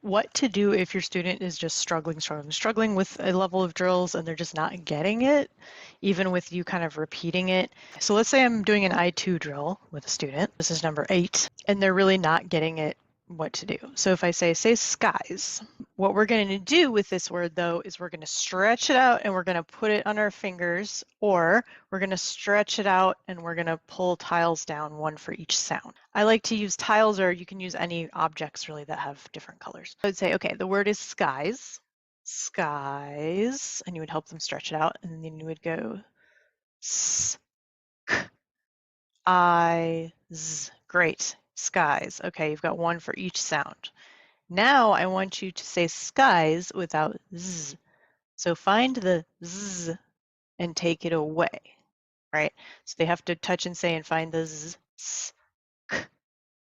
what to do if your student is just struggling with a level of drills and they're just not getting it, even with you kind of repeating it. So let's say I'm doing an I2 drill with a student. This is number 8, and they're really not getting it what to do. So if I say skies, what we're going to do with this word though is we're going to stretch it out and we're going to put it on our fingers, or we're going to stretch it out and we're going to pull tiles down, one for each sound. I like to use tiles, or you can use any objects really that have different colors. I would say, okay, the word is skies, and you would help them stretch it out, and then you would go eyes. Great. Skies. Okay, you've got one for each sound. Now I want you to say skies without z. So find the z and take it away, right? So they have to touch and say and find the z.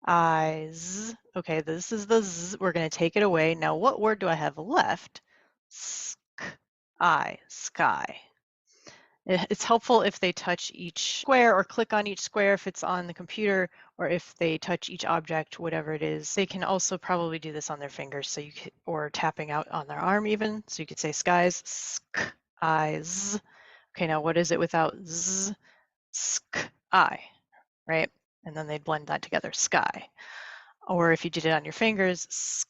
Eyes. Okay, this is the z. We're going to take it away. Now what word do I have left? Sky. It's helpful if they touch each square or click on each square if it's on the computer, or if they touch each object, whatever it is. They can also probably do this on their fingers, so you could, or tapping out on their arm even. So you could say skies, eyes. Okay, now what is it without z? Sky, right? And then they'd blend that together, sky. Or if you did it on your fingers,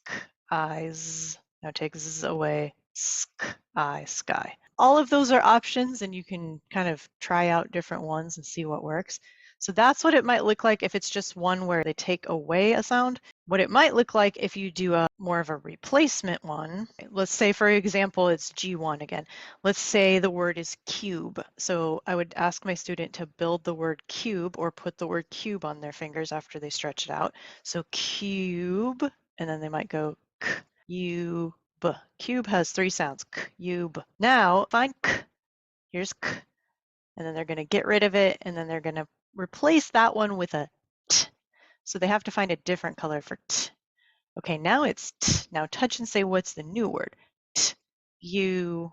eyes. Now take z away, sky. All of those are options, and you can kind of try out different ones and see what works. So that's what it might look like if it's just one where they take away a sound. What it might look like if you do a more of a replacement one. Let's say, for example, it's G1 again. Let's say the word is cube. So I would ask my student to build the word cube, or put the word cube on their fingers after they stretch it out. So cube, and then they might go cube. Cube has 3 sounds. Cube. Now find k. Here's k. And then they're going to get rid of it, and then they're going to replace that one with a t. So they have to find a different color for t. Okay, now it's t. Now touch and say what's the new word. Tube.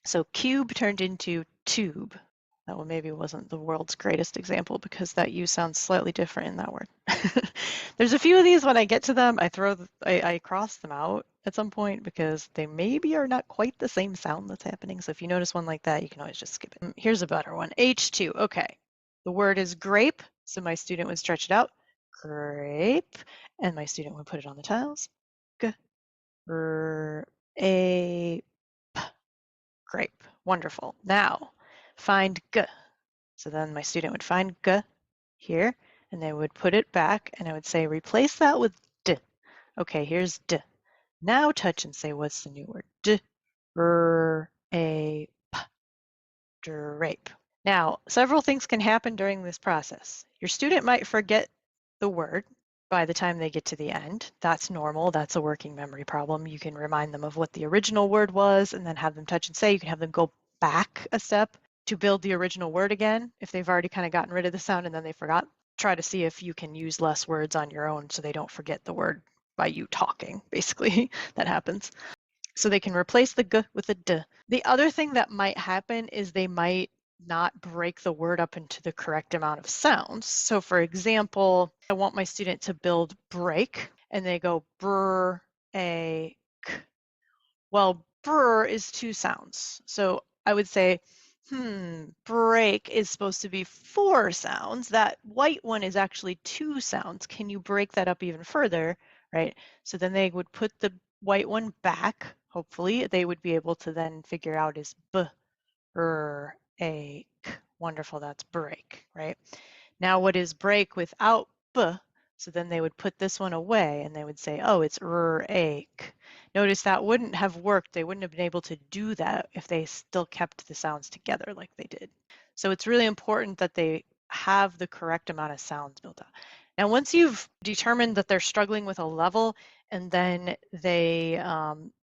So cube turned into tube. That one maybe wasn't the world's greatest example, because that U sounds slightly different in that word. There's a few of these, when I get to them, I cross them out at some point, because they maybe are not quite the same sound that's happening. So if you notice one like that, you can always just skip it. Here's a better one, H2. Okay, the word is grape. So my student would stretch it out, grape, and my student would put it on the tiles. Grape. Grape. Wonderful. Now find g. So then my student would find g here, and they would put it back, and I would say replace that with d. Okay, here's d. Now touch and say what's the new word. Drape. Now, several things can happen during this process. Your student might forget the word by the time they get to the end. That's normal. That's a working memory problem. You can remind them of what the original word was, and then have them touch and say. You can have them go back a step to build the original word again if they've already kind of gotten rid of the sound and then they forgot. Try to see if you can use less words on your own so they don't forget the word by you talking, basically. That happens. So they can replace the g with a d. The other thing that might happen is they might not break the word up into the correct amount of sounds. So for example, I want my student to build break, and they go brr, a, k. Well, brr is 2 sounds. So I would say, break is supposed to be 4 sounds. That white one is actually 2 sounds. Can you break that up even further, right? So then they would put the white one back. Hopefully they would be able to then figure out is b, r, a, k. Wonderful, that's break, right? Now what is break without b? So then they would put this one away, and they would say, oh, it's r, a, k. Notice that wouldn't have worked. They wouldn't have been able to do that if they still kept the sounds together like they did. So it's really important that they have the correct amount of sounds built out. Now, once you've determined that they're struggling with a level, and then they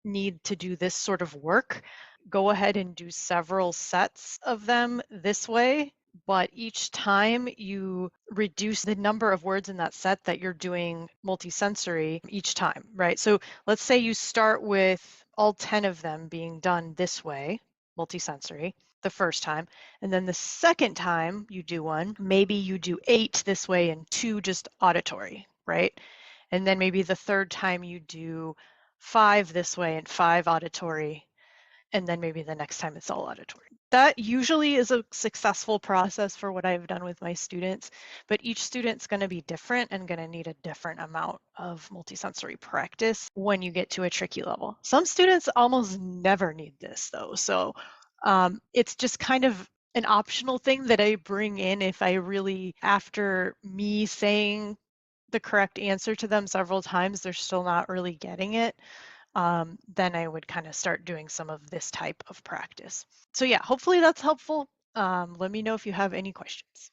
need to do this sort of work, go ahead and do several sets of them this way. But each time you reduce the number of words in that set that you're doing multisensory each time, right? So let's say you start with all 10 of them being done this way, multisensory, the first time. And then the second time you do one, maybe you do 8 this way and 2 just auditory, right? And then maybe the third time you do 5 this way and 5 auditory, and then maybe the next time it's all auditory. That usually is a successful process for what I've done with my students, but each student's going to be different and going to need a different amount of multisensory practice when you get to a tricky level. Some students almost never need this though, so it's just kind of an optional thing that I bring in if I really, after me saying the correct answer to them several times, they're still not really getting it. Then I would kind of start doing some of this type of practice. So yeah, hopefully that's helpful. Let me know if you have any questions.